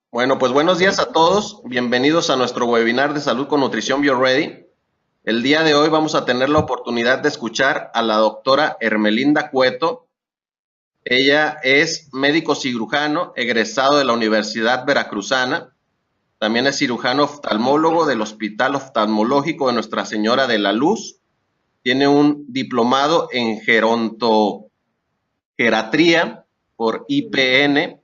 Bueno, pues buenos días a todos. Bienvenidos a nuestro webinar de Salud con Nutrición BioReady. El día de hoy vamos a tener la oportunidad de escuchar a la doctora Hermelinda Cueto. Ella es médico cirujano egresado de la Universidad Veracruzana. También es cirujano oftalmólogo del Hospital Oftalmológico de Nuestra Señora de la Luz. Tiene un diplomado en gerontogeriatría por IPN.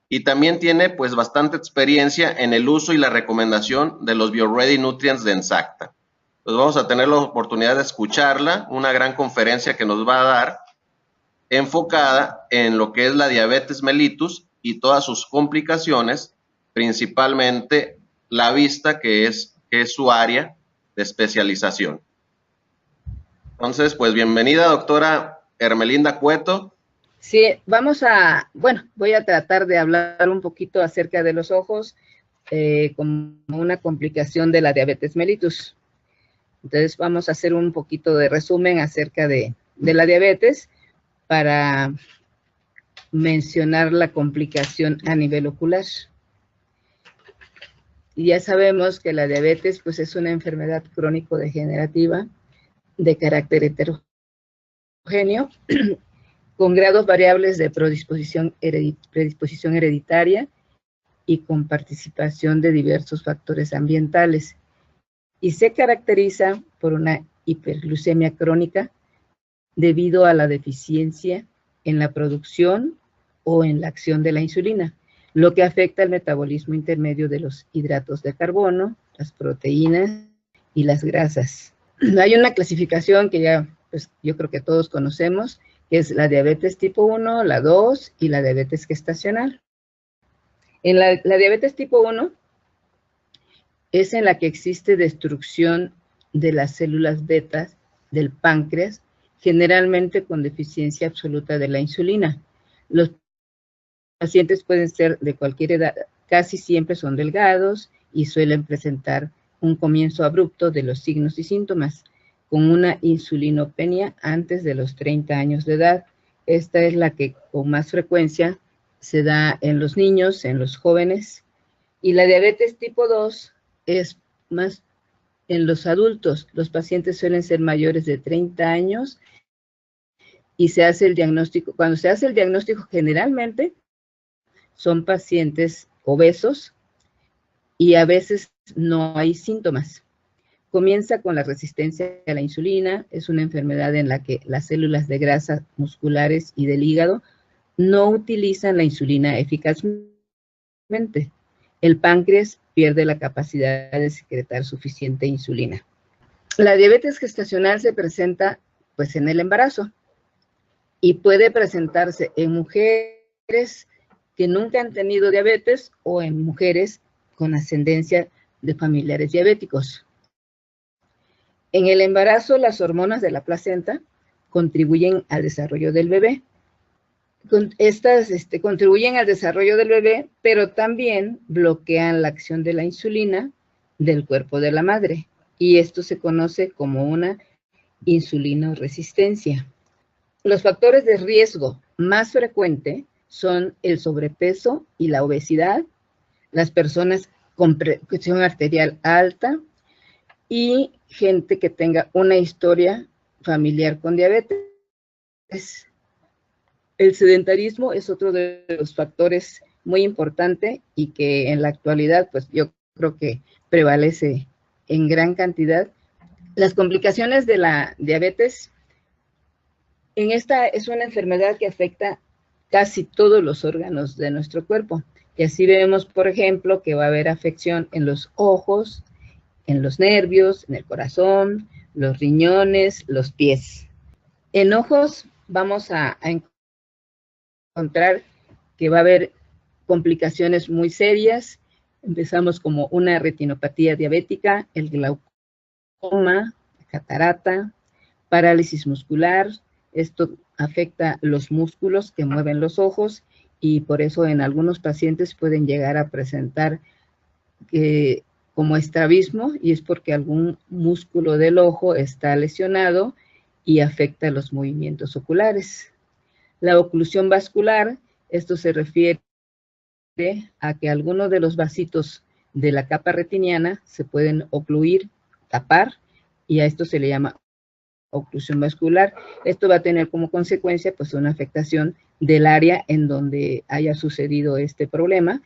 Y también tiene pues bastante experiencia en el uso y la recomendación de los BioReady Nutrients de Ensacta. Pues vamos a tener la oportunidad de escucharla, una gran conferencia que nos va a dar enfocada en lo que es la diabetes mellitus y todas sus complicaciones, principalmente la vista, que es su área de especialización. Entonces, pues bienvenida, doctora Hermelinda Cueto. Sí, voy a tratar de hablar un poquito acerca de los ojos como una complicación de la diabetes mellitus. Entonces vamos a hacer un poquito de resumen acerca de la diabetes para mencionar la complicación a nivel ocular. Y ya sabemos que la diabetes pues es una enfermedad crónico-degenerativa de carácter heterogéneo con grados variables de predisposición hereditaria y con participación de diversos factores ambientales. Y se caracteriza por una hiperglucemia crónica debido a la deficiencia en la producción o en la acción de la insulina, lo que afecta el metabolismo intermedio de los hidratos de carbono, las proteínas y las grasas. Hay una clasificación que ya, pues, yo creo que todos conocemos, que es la diabetes tipo 1, la 2 y la diabetes gestacional. En la diabetes tipo 1 es en la que existe destrucción de las células betas del páncreas, generalmente con deficiencia absoluta de la insulina. Los pacientes pueden ser de cualquier edad, casi siempre son delgados y suelen presentar un comienzo abrupto de los signos y síntomas, con una insulinopenia antes de los 30 años de edad. Esta es la que con más frecuencia se da en los niños, en los jóvenes, y la diabetes tipo 2 es más en los adultos. Los pacientes suelen ser mayores de 30 años y se hace el diagnóstico. Cuando se hace el diagnóstico, generalmente son pacientes obesos y a veces no hay síntomas. Comienza con la resistencia a la insulina. Es una enfermedad en la que las células de grasa musculares y del hígado no utilizan la insulina eficazmente. El páncreas pierde la capacidad de secretar suficiente insulina. La diabetes gestacional se presenta pues en el embarazo y puede presentarse en mujeres que nunca han tenido diabetes o en mujeres con ascendencia de familiares diabéticos. En el embarazo, las hormonas de la placenta contribuyen al desarrollo del bebé. Estas contribuyen al desarrollo del bebé, pero también bloquean la acción de la insulina del cuerpo de la madre. Y esto se conoce como una insulinoresistencia. Los factores de riesgo más frecuentes son el sobrepeso y la obesidad, las personas con presión arterial alta y gente que tenga una historia familiar con diabetes. El sedentarismo es otro de los factores muy importante y que en la actualidad, pues yo creo que prevalece en gran cantidad. Las complicaciones de la diabetes, esta es una enfermedad que afecta casi todos los órganos de nuestro cuerpo. Y así vemos, por ejemplo, que va a haber afección en los ojos, en los nervios, en el corazón, los riñones, los pies. En ojos vamos a encontrar que va a haber complicaciones muy serias. Empezamos como una retinopatía diabética, el glaucoma, catarata, parálisis muscular. Esto afecta los músculos que mueven los ojos y por eso en algunos pacientes pueden llegar a presentar como estrabismo, y es porque algún músculo del ojo está lesionado y afecta los movimientos oculares. La oclusión vascular, esto se refiere a que algunos de los vasitos de la capa retiniana se pueden ocluir, tapar, y a esto se le llama oclusión vascular. Esto va a tener como consecuencia pues una afectación del área en donde haya sucedido este problema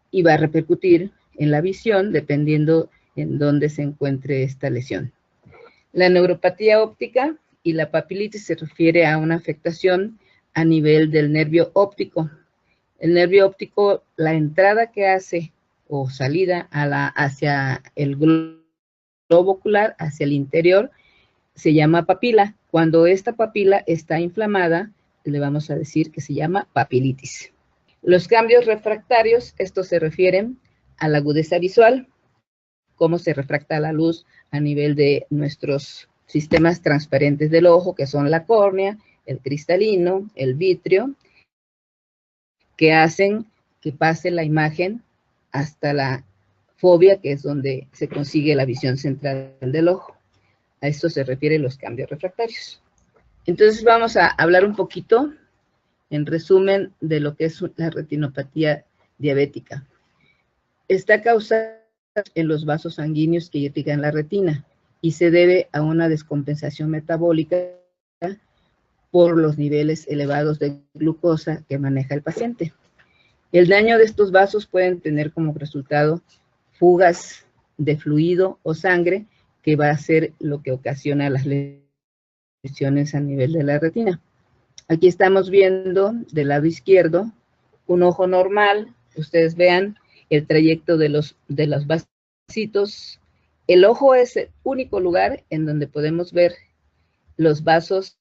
y va a repercutir en la visión dependiendo en dónde se encuentre esta lesión. La neuropatía óptica y la papilitis se refiere a una afectación a nivel del nervio óptico. El nervio óptico, la entrada que hace o salida hacia el globo ocular, hacia el interior, se llama papila. Cuando esta papila está inflamada, le vamos a decir que se llama papilitis. Los cambios refractarios, estos se refieren a la agudeza visual, cómo se refracta la luz a nivel de nuestros sistemas transparentes del ojo, que son la córnea, el cristalino, el vitrio, que hacen que pase la imagen hasta la fobia, que es donde se consigue la visión central del ojo. A esto se refieren los cambios refractarios. Entonces vamos a hablar un poquito, en resumen, de lo que es la retinopatía diabética. Está causada en los vasos sanguíneos que irrigan la retina y se debe a una descompensación metabólica por los niveles elevados de glucosa que maneja el paciente. El daño de estos vasos pueden tener como resultado fugas de fluido o sangre, que va a ser lo que ocasiona las lesiones a nivel de la retina. Aquí estamos viendo del lado izquierdo un ojo normal. Ustedes vean el trayecto de los vasitos. El ojo es el único lugar en donde podemos ver los vasos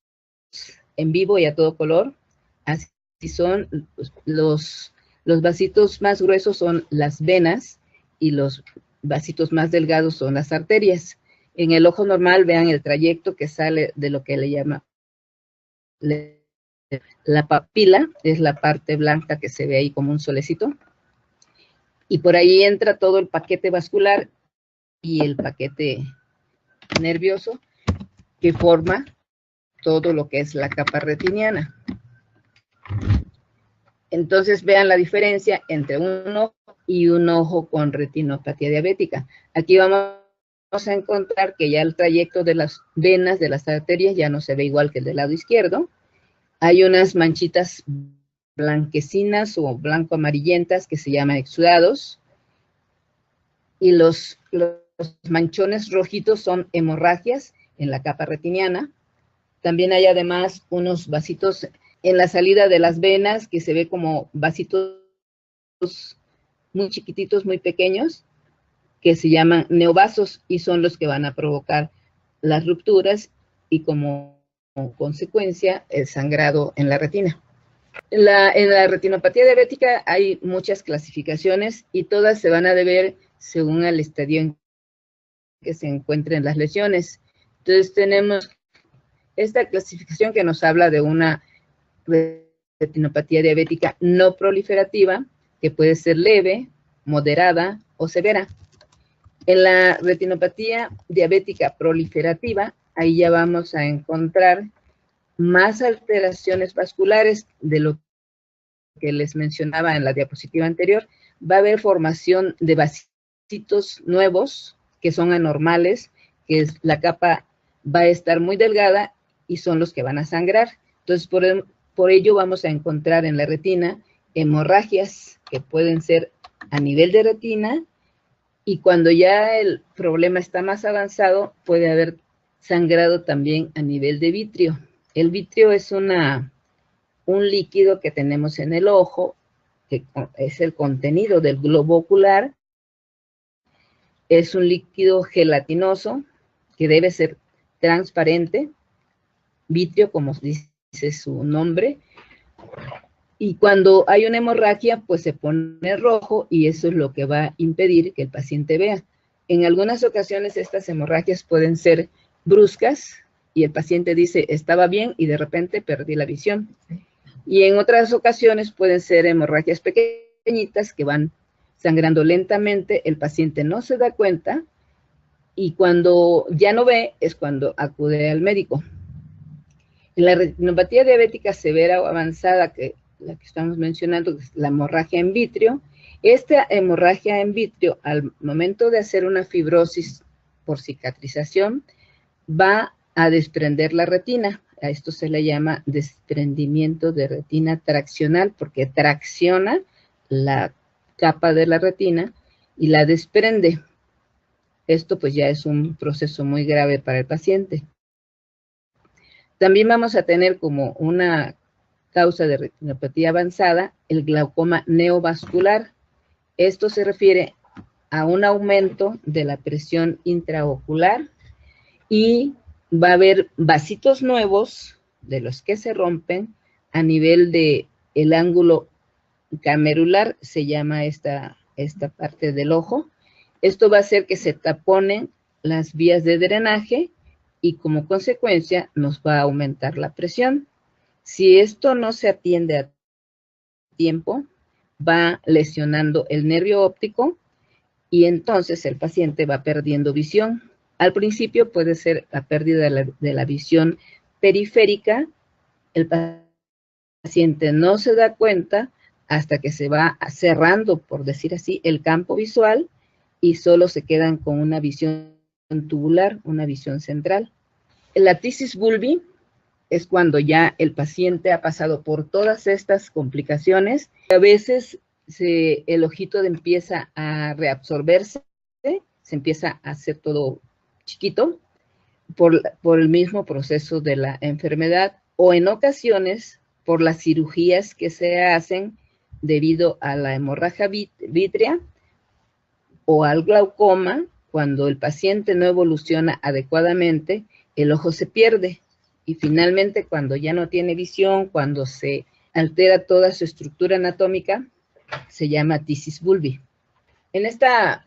en vivo y a todo color. Así son los vasitos más gruesos, son las venas, y los vasitos más delgados son las arterias. En el ojo normal, vean el trayecto que sale de lo que le llama la papila, es la parte blanca que se ve ahí como un solecito, y por ahí entra todo el paquete vascular y el paquete nervioso que forma todo lo que es la capa retiniana. Entonces vean la diferencia entre un ojo y un ojo con retinopatía diabética. Aquí vamos a encontrar que ya el trayecto de las venas, de las arterias, ya no se ve igual que el del lado izquierdo. Hay unas manchitas blanquecinas o blanco-amarillentas que se llaman exudados, y los manchones rojitos son hemorragias en la capa retiniana. También hay además unos vasitos en la salida de las venas que se ve como vasitos muy chiquititos, muy pequeños, que se llaman neovasos, y son los que van a provocar las rupturas y como consecuencia el sangrado en la retina. En la retinopatía diabética hay muchas clasificaciones y todas se van a deber según el estadio en que se encuentren las lesiones. Entonces tenemos esta clasificación que nos habla de una retinopatía diabética no proliferativa, que puede ser leve, moderada o severa. En la retinopatía diabética proliferativa, ahí ya vamos a encontrar más alteraciones vasculares de lo que les mencionaba en la diapositiva anterior. Va a haber formación de vasitos nuevos que son anormales, que la capa va a estar muy delgada y son los que van a sangrar. Entonces, por ello vamos a encontrar en la retina hemorragias que pueden ser a nivel de retina, y cuando ya el problema está más avanzado, puede haber sangrado también a nivel de vitrio. El vitrio es un líquido que tenemos en el ojo, que es el contenido del globo ocular. Es un líquido gelatinoso que debe ser transparente, vitrio, como dice su nombre, y cuando hay una hemorragia, pues se pone rojo, y eso es lo que va a impedir que el paciente vea. En algunas ocasiones estas hemorragias pueden ser bruscas, y el paciente dice, estaba bien, y de repente perdí la visión. Y en otras ocasiones pueden ser hemorragias pequeñitas que van sangrando lentamente, el paciente no se da cuenta, y cuando ya no ve es cuando acude al médico. En la retinopatía diabética severa o avanzada, que la que estamos mencionando, que es la hemorragia en vitrio. Esta hemorragia en vitrio, al momento de hacer una fibrosis por cicatrización, va a desprender la retina. A esto se le llama desprendimiento de retina traccional, porque tracciona la capa de la retina y la desprende. Esto pues ya es un proceso muy grave para el paciente. También vamos a tener como una causa de retinopatía avanzada el glaucoma neovascular. Esto se refiere a un aumento de la presión intraocular y va a haber vasitos nuevos de los que se rompen a nivel de el ángulo camerular, se llama esta parte del ojo. Esto va a hacer que se taponen las vías de drenaje y como consecuencia nos va a aumentar la presión. Si esto no se atiende a tiempo, va lesionando el nervio óptico y entonces el paciente va perdiendo visión. Al principio puede ser la pérdida de la visión periférica. El paciente no se da cuenta hasta que se va cerrando, por decir así, el campo visual y solo se quedan con una visión tubular, una visión central. La tisis bulbi es cuando ya el paciente ha pasado por todas estas complicaciones. A veces el ojito empieza a reabsorberse, se empieza a hacer todo chiquito por el mismo proceso de la enfermedad, o en ocasiones por las cirugías que se hacen debido a la hemorragia vítrea o al glaucoma. Cuando el paciente no evoluciona adecuadamente, el ojo se pierde y finalmente cuando ya no tiene visión, cuando se altera toda su estructura anatómica, se llama tisis bulbi. En esta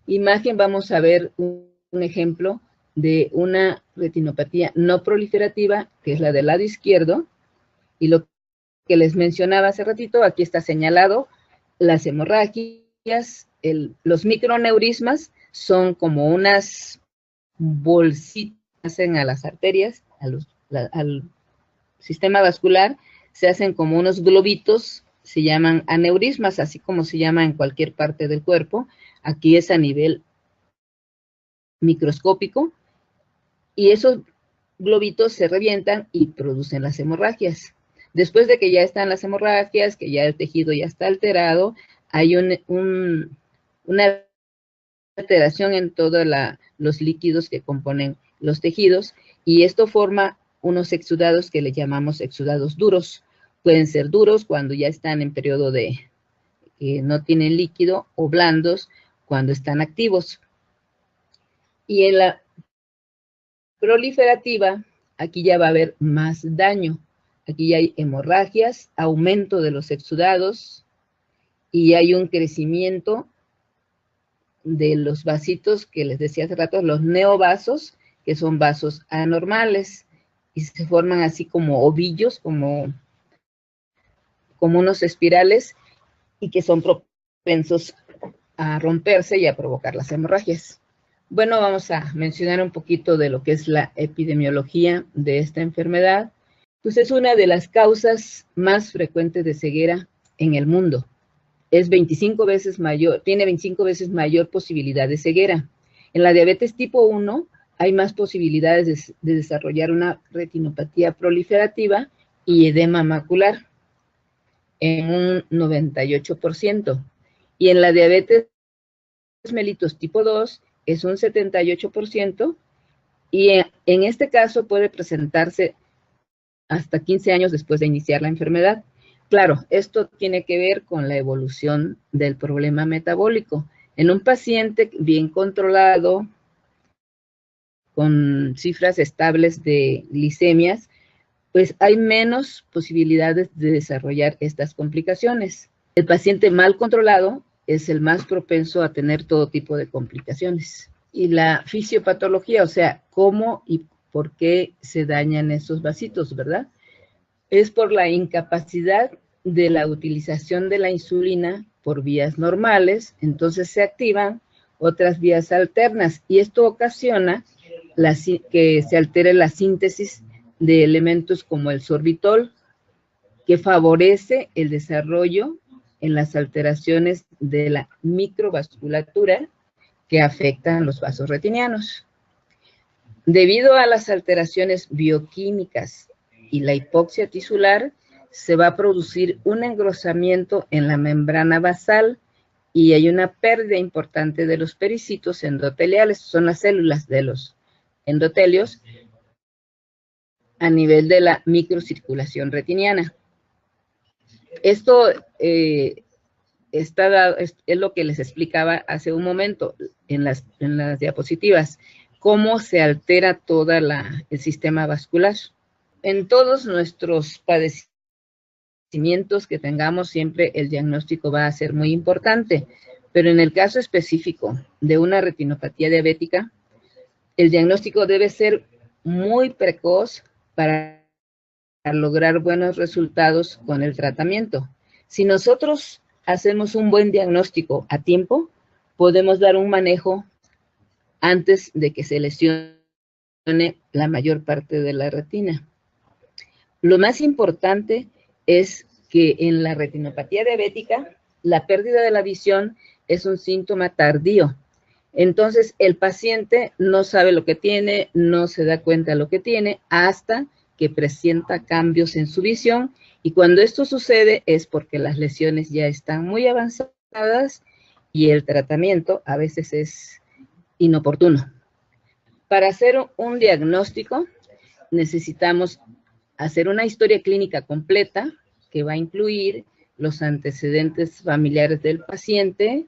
imagen vamos a ver un ejemplo de una retinopatía no proliferativa, que es la del lado izquierdo, y lo que les mencionaba hace ratito, aquí está señalado, las hemorragias, los microneurismas son como unas bolsitas a las arterias, al sistema vascular, se hacen como unos globitos, se llaman aneurismas, así como se llama en cualquier parte del cuerpo. Aquí es a nivel microscópico, y esos globitos se revientan y producen las hemorragias. Después de que ya están las hemorragias, que ya el tejido ya está alterado, hay una alteración en todos los líquidos que componen los tejidos, y esto forma unos exudados que le llamamos exudados duros. Pueden ser duros cuando ya están en periodo de que no tienen líquido, o blandos cuando están activos. Y en la proliferativa, aquí ya va a haber más daño. Aquí ya hay hemorragias, aumento de los exudados, y hay un crecimiento de los vasitos que les decía hace rato, los neovasos, que son vasos anormales, y se forman así como ovillos, como unos espirales, y que son propensos a romperse y a provocar las hemorragias. Bueno, vamos a mencionar un poquito de lo que es la epidemiología de esta enfermedad. Pues es una de las causas más frecuentes de ceguera en el mundo. Es 25 veces mayor, tiene 25 veces mayor posibilidad de ceguera. En la diabetes tipo 1 hay más posibilidades de desarrollar una retinopatía proliferativa y edema macular en un 98%. Y en la diabetes mellitus tipo 2 es un 78%, y en este caso puede presentarse hasta 15 años después de iniciar la enfermedad. Claro, esto tiene que ver con la evolución del problema metabólico. En un paciente bien controlado, con cifras estables de glicemias, pues hay menos posibilidades de desarrollar estas complicaciones. El paciente mal controlado es el más propenso a tener todo tipo de complicaciones. Y la fisiopatología, o sea, cómo y por qué se dañan esos vasitos, ¿verdad? Es por la incapacidad de la utilización de la insulina por vías normales, entonces se activan otras vías alternas, y esto ocasiona que se altere la síntesis de elementos como el sorbitol, que favorece el desarrollo en las alteraciones de la microvasculatura que afectan los vasos retinianos. Debido a las alteraciones bioquímicas y la hipoxia tisular, se va a producir un engrosamiento en la membrana basal y hay una pérdida importante de los pericitos endoteliales, son las células de los endotelios, a nivel de la microcirculación retiniana. Esto es lo que les explicaba hace un momento en las diapositivas, cómo se altera todo el sistema vascular. En todos nuestros padecimientos que tengamos, siempre el diagnóstico va a ser muy importante, pero en el caso específico de una retinopatía diabética, el diagnóstico debe ser muy precoz para lograr buenos resultados con el tratamiento. Si nosotros hacemos un buen diagnóstico a tiempo, podemos dar un manejo antes de que se lesione la mayor parte de la retina. Lo más importante es que en la retinopatía diabética, la pérdida de la visión es un síntoma tardío. Entonces, el paciente no sabe lo que tiene, no se da cuenta de lo que tiene, hasta que presenta cambios en su visión, y cuando esto sucede es porque las lesiones ya están muy avanzadas y el tratamiento a veces es inoportuno. Para hacer un diagnóstico necesitamos hacer una historia clínica completa que va a incluir los antecedentes familiares del paciente,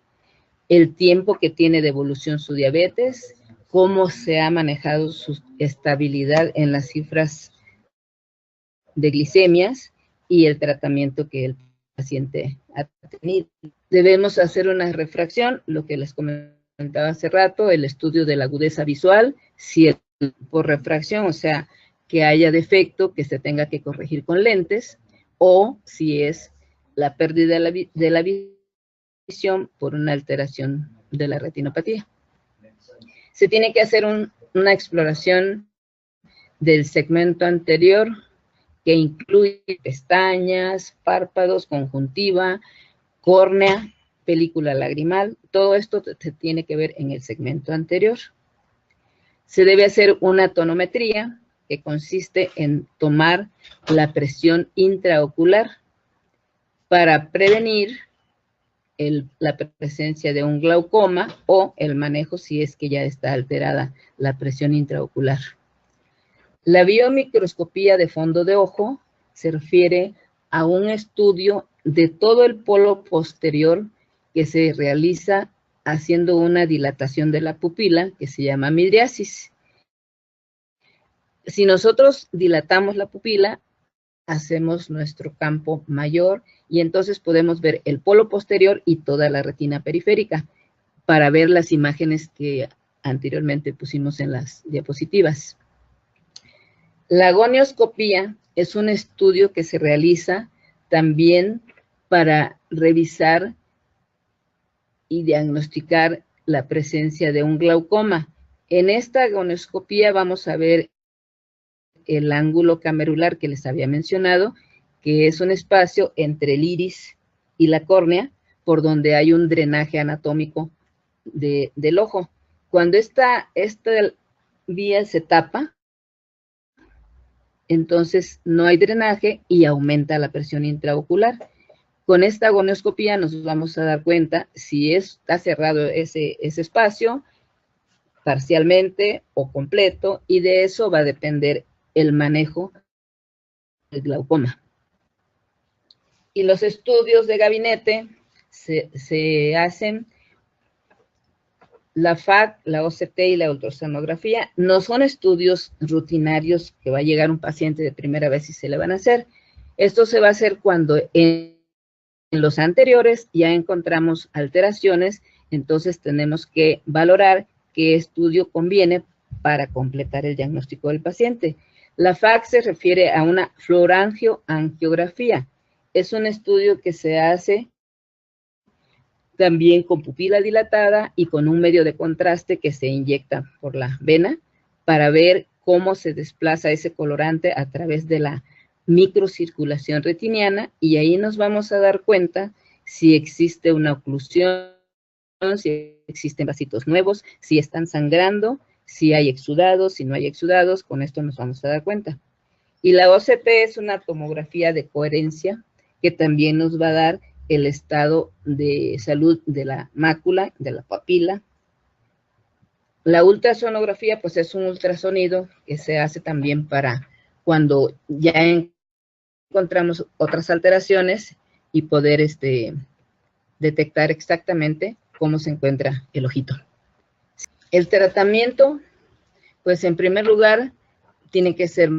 el tiempo que tiene de evolución su diabetes, cómo se ha manejado su estabilidad en las cifras de glicemias y el tratamiento que el paciente ha tenido. Debemos hacer una refracción, lo que les comentaba hace rato, el estudio de la agudeza visual, si por refracción, o sea, que haya defecto que se tenga que corregir con lentes, o si es la pérdida de la visión por una alteración de la retinopatía. Se tiene que hacer una exploración del segmento anterior que incluye pestañas, párpados, conjuntiva, córnea, película lagrimal. Todo esto se tiene que ver en el segmento anterior. Se debe hacer una tonometría que consiste en tomar la presión intraocular para prevenir la presencia de un glaucoma o el manejo si es que ya está alterada la presión intraocular. La biomicroscopía de fondo de ojo se refiere a un estudio de todo el polo posterior que se realiza haciendo una dilatación de la pupila que se llama midriasis. Si nosotros dilatamos la pupila, hacemos nuestro campo mayor y entonces podemos ver el polo posterior y toda la retina periférica para ver las imágenes que anteriormente pusimos en las diapositivas. La gonioscopía es un estudio que se realiza también para revisar y diagnosticar la presencia de un glaucoma. En esta gonioscopía vamos a ver el ángulo camerular que les había mencionado, que es un espacio entre el iris y la córnea, por donde hay un drenaje anatómico del ojo. Cuando esta vía se tapa, entonces no hay drenaje y aumenta la presión intraocular. Con esta gonioscopía nos vamos a dar cuenta si está cerrado ese espacio, parcialmente o completo, y de eso va a depender el manejo del glaucoma. Y los estudios de gabinete se hacen, la FAC, la OCT y la ultrasonografía. No son estudios rutinarios que va a llegar un paciente de primera vez y se le van a hacer. Esto se va a hacer cuando en los anteriores ya encontramos alteraciones, entonces tenemos que valorar qué estudio conviene para completar el diagnóstico del paciente. La FAC se refiere a una fluorangioangiografía. Es un estudio que se hace también con pupila dilatada y con un medio de contraste que se inyecta por la vena para ver cómo se desplaza ese colorante a través de la microcirculación retiniana, y ahí nos vamos a dar cuenta si existe una oclusión, si existen vasitos nuevos, si están sangrando, si hay exudados, si no hay exudados. Con esto nos vamos a dar cuenta. Y la OCT es una tomografía de coherencia que también nos va a dar el estado de salud de la mácula, de la papila. La ultrasonografía, pues es un ultrasonido que se hace también para cuando ya encontramos otras alteraciones y poder detectar exactamente cómo se encuentra el ojito. El tratamiento, pues en primer lugar, tiene que ser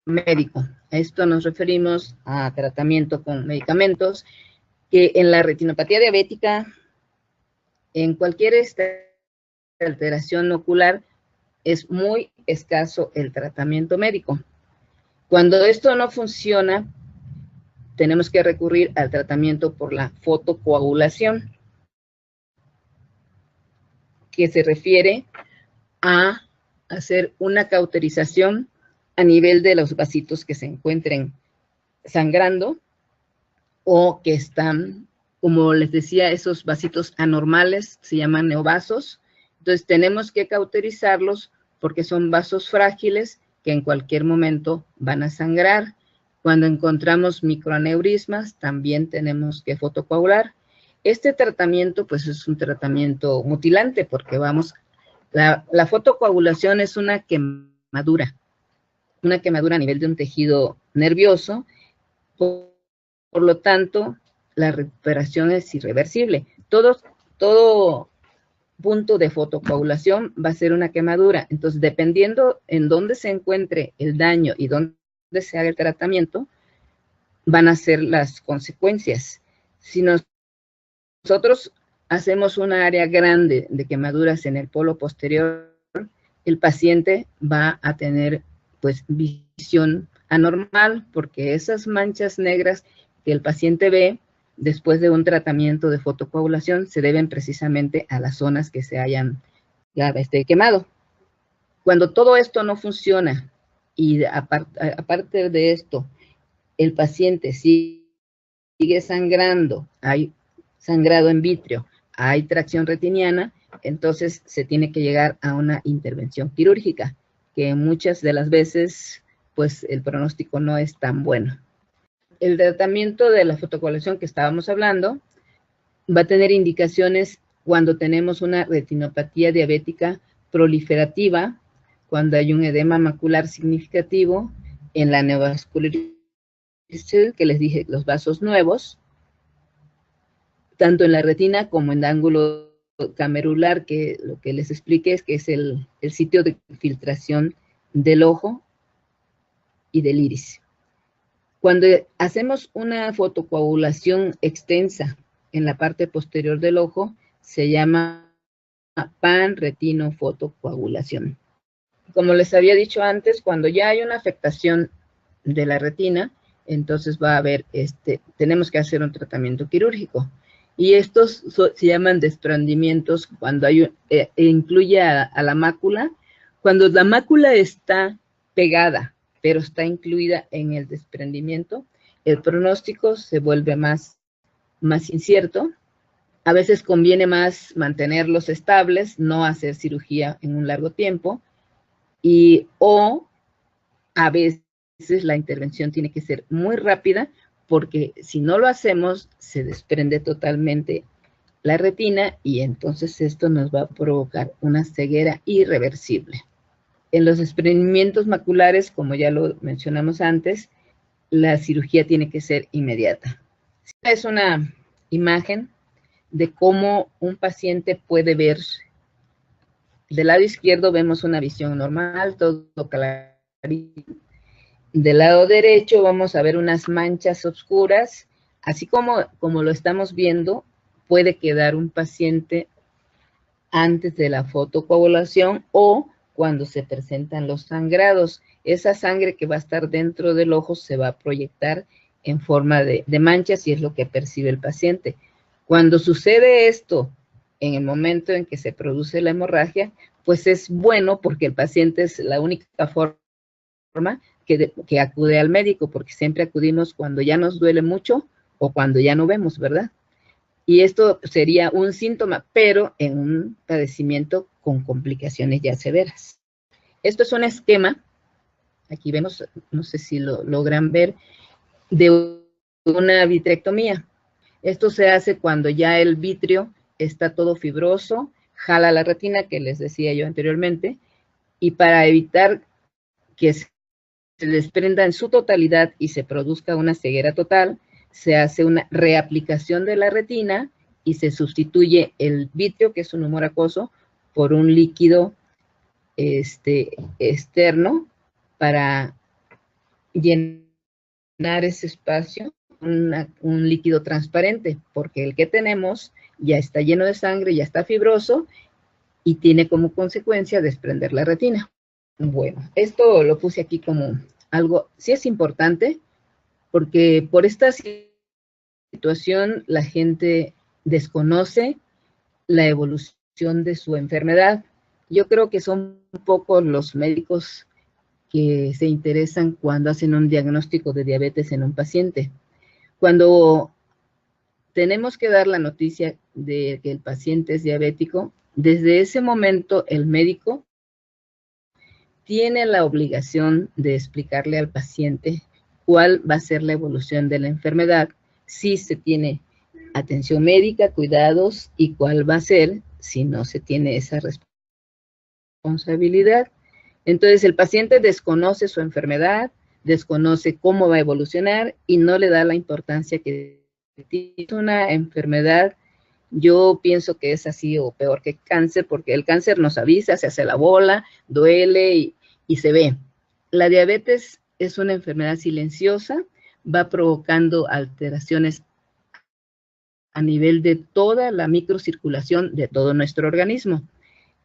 médico. A esto nos referimos a tratamiento con medicamentos, que en la retinopatía diabética, en cualquier alteración ocular, es muy escaso el tratamiento médico. Cuando esto no funciona, tenemos que recurrir al tratamiento por la fotocoagulación, que se refiere a hacer una cauterización a nivel de los vasitos que se encuentren sangrando o que están, como les decía, esos vasitos anormales se llaman neovasos. Entonces tenemos que cauterizarlos porque son vasos frágiles que en cualquier momento van a sangrar. Cuando encontramos microaneurismas, también tenemos que fotocoagular. Este tratamiento, pues, es un tratamiento mutilante porque la fotocoagulación es una quemadura a nivel de un tejido nervioso. Por lo tanto, la recuperación es irreversible. Todo punto de fotocoagulación va a ser una quemadura. Entonces, dependiendo en dónde se encuentre el daño y dónde se haga el tratamiento, van a ser las consecuencias. Si nosotros hacemos una área grande de quemaduras en el polo posterior, el paciente va a tener, pues, visión anormal, porque esas manchas negras que el paciente ve después de un tratamiento de fotocoagulación se deben precisamente a las zonas que se hayan quemado. Cuando todo esto no funciona y aparte de esto, el paciente sigue sangrando, hay sangrado en vitrio, hay tracción retiniana, entonces se tiene que llegar a una intervención quirúrgica, que muchas de las veces, pues, el pronóstico no es tan bueno. El tratamiento de la fotocoagulación que estábamos hablando va a tener indicaciones cuando tenemos una retinopatía diabética proliferativa, cuando hay un edema macular significativo, en la neovascularización, que les dije, los vasos nuevos, tanto en la retina como en el ángulo camerular, que lo que les expliqué es que es el sitio de filtración del ojo y del iris. Cuando hacemos una fotocoagulación extensa en la parte posterior del ojo, se llama panretinofotocoagulación. Como les había dicho antes, cuando ya hay una afectación de la retina, entonces va a haber, tenemos que hacer un tratamiento quirúrgico. Y estos se llaman desprendimientos cuando incluye a la mácula. Cuando la mácula está pegada, pero está incluida en el desprendimiento, el pronóstico se vuelve más incierto. A veces conviene más mantenerlos estables, no hacer cirugía en un largo tiempo, o a veces la intervención tiene que ser muy rápida, porque si no lo hacemos, se desprende totalmente la retina y entonces esto nos va a provocar una ceguera irreversible. En los desprendimientos maculares, como ya lo mencionamos antes, la cirugía tiene que ser inmediata. Esta es una imagen de cómo un paciente puede ver. Del lado izquierdo vemos una visión normal, todo clarito. Del lado derecho vamos a ver unas manchas oscuras, así como lo estamos viendo, puede quedar un paciente antes de la fotocoagulación o cuando se presentan los sangrados. Esa sangre que va a estar dentro del ojo se va a proyectar en forma de manchas y es lo que percibe el paciente. Cuando sucede esto, en el momento en que se produce la hemorragia, pues es bueno porque el paciente es la única forma que acude al médico, porque siempre acudimos cuando ya nos duele mucho o cuando ya no vemos, ¿verdad? Y esto sería un síntoma, pero en un padecimiento con complicaciones ya severas. Esto es un esquema, aquí vemos, no sé si lo logran ver, de una vitrectomía. Esto se hace cuando ya el vitrio está todo fibroso, jala la retina, que les decía yo anteriormente, y para evitar que se desprenda en su totalidad y se produzca una ceguera total, se hace una reaplicación de la retina y se sustituye el vitrio, que es un humor acuoso, por un líquido externo para llenar ese espacio, un líquido transparente, porque el que tenemos ya está lleno de sangre, ya está fibroso y tiene como consecuencia desprender la retina. Bueno, esto lo puse aquí como algo, sí es importante, porque por esta situación la gente desconoce la evolución de su enfermedad. Yo creo que son pocos los médicos que se interesan cuando hacen un diagnóstico de diabetes en un paciente. Cuando tenemos que dar la noticia de que el paciente es diabético, desde ese momento el médico tiene la obligación de explicarle al paciente cuál va a ser la evolución de la enfermedad, si se tiene atención médica, cuidados, y cuál va a ser si no se tiene esa responsabilidad. Entonces el paciente desconoce su enfermedad, desconoce cómo va a evolucionar y no le da la importancia que tiene una enfermedad. Yo pienso que es así o peor que cáncer, porque el cáncer nos avisa, se hace la bola, duele y se ve. La diabetes es una enfermedad silenciosa, va provocando alteraciones a nivel de toda la microcirculación de todo nuestro organismo.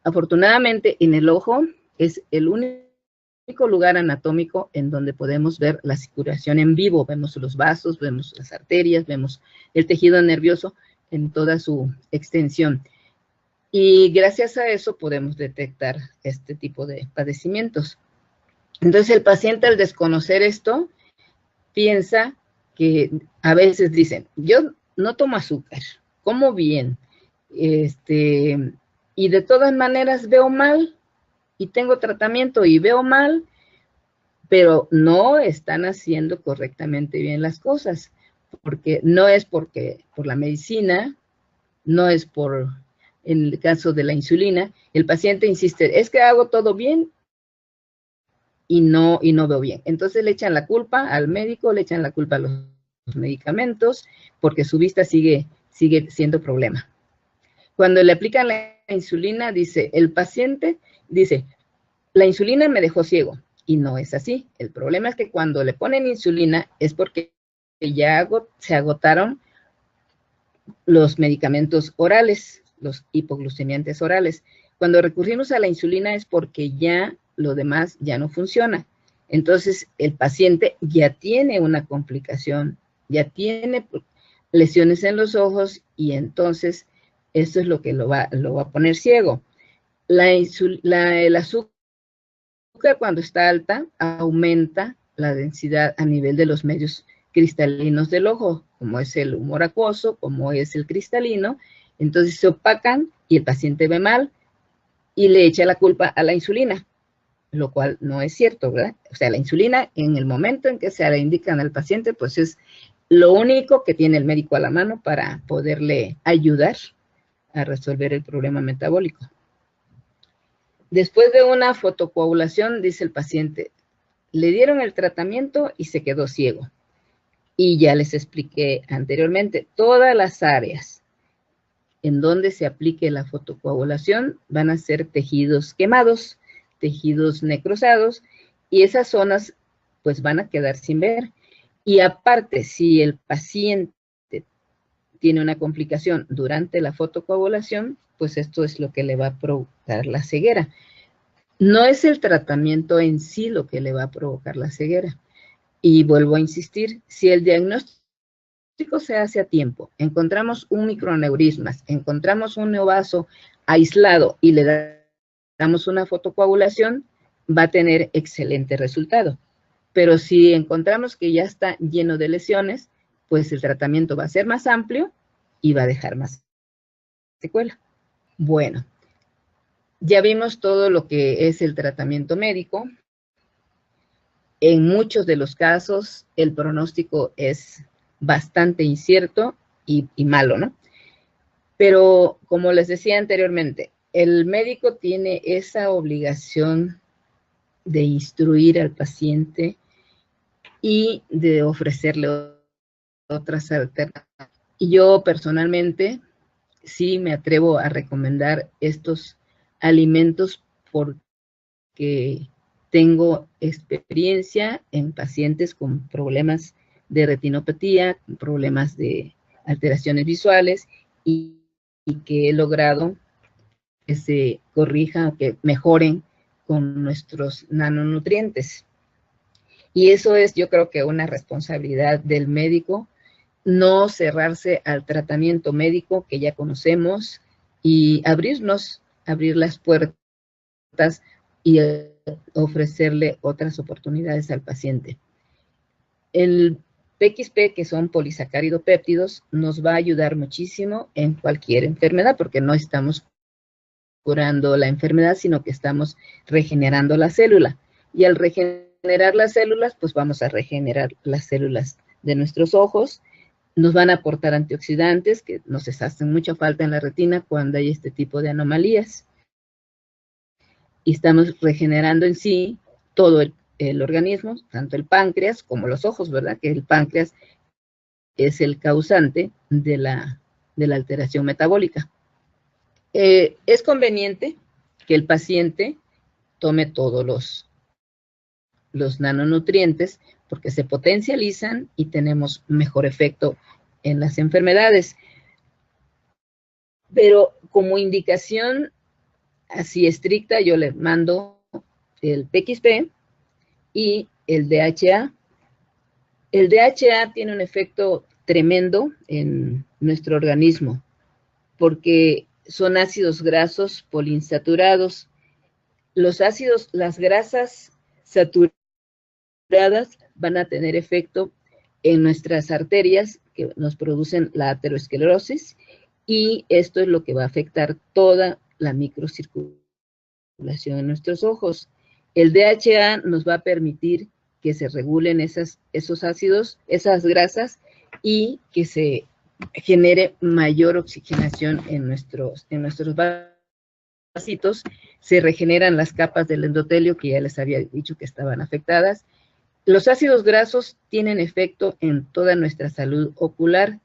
Afortunadamente, en el ojo es el único lugar anatómico en donde podemos ver la circulación en vivo. Vemos los vasos, vemos las arterias, vemos el tejido nervioso en toda su extensión. Y gracias a eso podemos detectar este tipo de padecimientos. Entonces el paciente, al desconocer esto, piensa que a veces dicen, yo no tomo azúcar, como bien, y de todas maneras veo mal, y tengo tratamiento y veo mal, pero no están haciendo correctamente bien las cosas, porque no es por la medicina, no es por, en el caso de la insulina, el paciente insiste, es que hago todo bien y no veo bien. Entonces le echan la culpa al médico, le echan la culpa a los medicamentos, porque su vista sigue siendo problema. Cuando le aplican la insulina, dice, el paciente dice, la insulina me dejó ciego, y no es así. El problema es que cuando le ponen insulina es porque ya se agotaron los medicamentos orales, los hipoglucemiantes orales. Cuando recurrimos a la insulina es porque ya lo demás ya no funciona. Entonces, el paciente ya tiene una complicación, ya tiene lesiones en los ojos y entonces esto es lo que lo va a poner ciego. El azúcar cuando está alta aumenta la densidad a nivel de los medios cristalinos del ojo, como es el humor acuoso, como es el cristalino, entonces se opacan y el paciente ve mal y le echa la culpa a la insulina, lo cual no es cierto, ¿verdad? O sea, la insulina en el momento en que se la indican al paciente, pues es lo único que tiene el médico a la mano para poderle ayudar a resolver el problema metabólico. Después de una fotocoagulación, dice el paciente, le dieron el tratamiento y se quedó ciego. Y ya les expliqué anteriormente, todas las áreas en donde se aplique la fotocoagulación van a ser tejidos quemados, tejidos necrosados, y esas zonas pues van a quedar sin ver. Y aparte, si el paciente tiene una complicación durante la fotocoagulación, pues esto es lo que le va a provocar la ceguera. No es el tratamiento en sí lo que le va a provocar la ceguera. Y vuelvo a insistir, si el diagnóstico se hace a tiempo, encontramos un microaneurisma, encontramos un neovaso aislado y le damos una fotocoagulación, va a tener excelente resultado. Pero si encontramos que ya está lleno de lesiones, pues el tratamiento va a ser más amplio y va a dejar más secuela. Bueno, ya vimos todo lo que es el tratamiento médico. En muchos de los casos, el pronóstico es bastante incierto y malo, ¿no? Pero, como les decía anteriormente, el médico tiene esa obligación de instruir al paciente y de ofrecerle otras alternativas. Y yo personalmente sí me atrevo a recomendar estos alimentos porque tengo experiencia en pacientes con problemas de retinopatía, con problemas de alteraciones visuales y que he logrado que se corrijan o que mejoren con nuestros nanonutrientes. Y eso es, yo creo que una responsabilidad del médico, no cerrarse al tratamiento médico que ya conocemos y abrir las puertas y ofrecerle otras oportunidades al paciente. El PXP, que son polisacárido-péptidos, nos va a ayudar muchísimo en cualquier enfermedad, porque no estamos curando la enfermedad, sino que estamos regenerando la célula. Y al regenerar las células, pues vamos a regenerar las células de nuestros ojos. Nos van a aportar antioxidantes que nos hacen mucha falta en la retina cuando hay este tipo de anomalías. Y estamos regenerando en sí todo el organismo, tanto el páncreas como los ojos, ¿verdad? Que el páncreas es el causante de la alteración metabólica. Es conveniente que el paciente tome todos los nanonutrientes porque se potencializan y tenemos mejor efecto en las enfermedades. Pero como indicación así estricta, yo le mando el PXP y el DHA. El DHA tiene un efecto tremendo en nuestro organismo porque son ácidos grasos poliinsaturados. Las grasas saturadas van a tener efecto en nuestras arterias que nos producen la aterosclerosis y esto es lo que va a afectar toda la microcirculación en nuestros ojos. El DHA nos va a permitir que se regulen esos ácidos, esas grasas y que se genere mayor oxigenación en nuestros vasitos, se regeneran las capas del endotelio que ya les había dicho que estaban afectadas. Los ácidos grasos tienen efecto en toda nuestra salud ocular,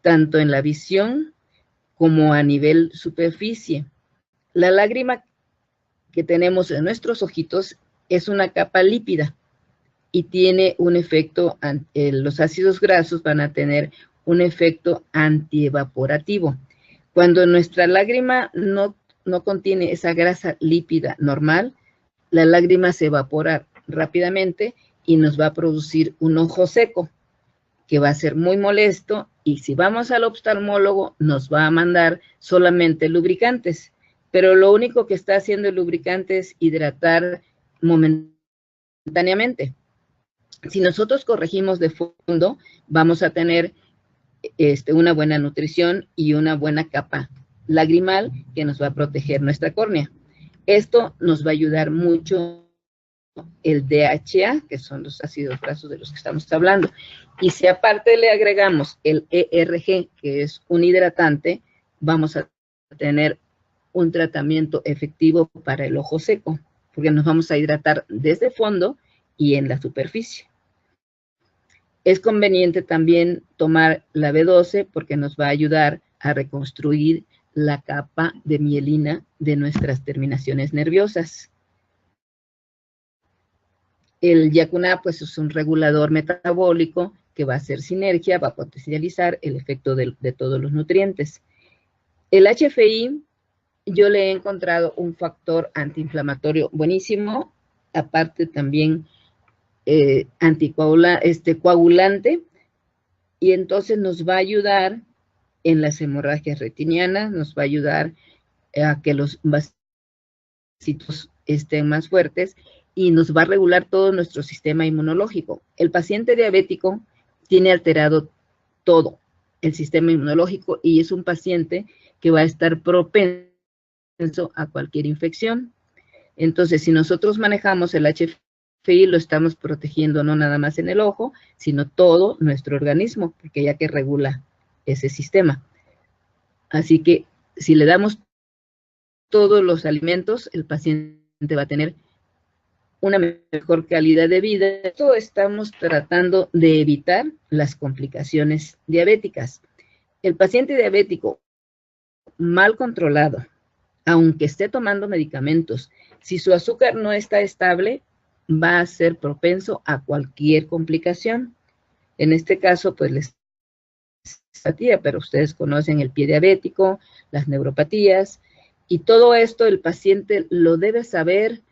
tanto en la visión como a nivel superficie. La lágrima que tenemos en nuestros ojitos es una capa lípida y tiene un efecto, los ácidos grasos van a tener un efecto antievaporativo. Cuando nuestra lágrima no contiene esa grasa lípida normal, la lágrima se evapora rápidamente y nos va a producir un ojo seco, que va a ser muy molesto, y si vamos al oftalmólogo nos va a mandar solamente lubricantes, pero lo único que está haciendo el lubricante es hidratar momentáneamente. Si nosotros corregimos de fondo, vamos a tener una buena nutrición y una buena capa lagrimal que nos va a proteger nuestra córnea. Esto nos va a ayudar mucho el DHA, que son los ácidos grasos de los que estamos hablando. Y si aparte le agregamos el ERG, que es un hidratante, vamos a tener un tratamiento efectivo para el ojo seco, porque nos vamos a hidratar desde fondo y en la superficie. Es conveniente también tomar la B12 porque nos va a ayudar a reconstruir la capa de mielina de nuestras terminaciones nerviosas. El yacuna, pues, es un regulador metabólico que va a hacer sinergia, va a potencializar el efecto de todos los nutrientes. El HFI, yo le he encontrado un factor antiinflamatorio buenísimo, aparte también coagulante, y entonces nos va a ayudar en las hemorragias retinianas, nos va a ayudar a que los vasitos estén más fuertes y nos va a regular todo nuestro sistema inmunológico. El paciente diabético tiene alterado todo el sistema inmunológico y es un paciente que va a estar propenso a cualquier infección. Entonces, si nosotros manejamos el HFI, lo estamos protegiendo no nada más en el ojo, sino todo nuestro organismo, porque ya que regula ese sistema. Así que si le damos todos los alimentos, el paciente va a tener una mejor calidad de vida. Esto estamos tratando de evitar las complicaciones diabéticas. El paciente diabético mal controlado, aunque esté tomando medicamentos, si su azúcar no está estable, va a ser propenso a cualquier complicación. En este caso, pues la estatía, pero ustedes conocen el pie diabético, las neuropatías, y todo esto el paciente lo debe saber,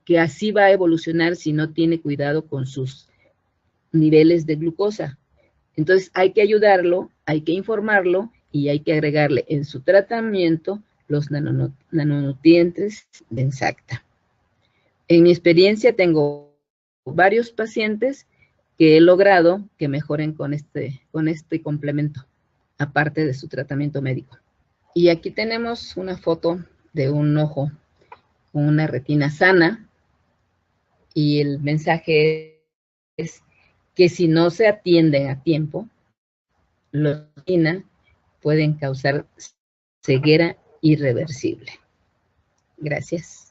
que así va a evolucionar si no tiene cuidado con sus niveles de glucosa. Entonces hay que ayudarlo, hay que informarlo y hay que agregarle en su tratamiento los nanonutrientes de Ensacta. En mi experiencia tengo varios pacientes que he logrado que mejoren con este complemento, aparte de su tratamiento médico. Y aquí tenemos una foto de un ojo con una retina sana, y el mensaje es que si no se atienden a tiempo, la retina pueden causar ceguera irreversible. Gracias.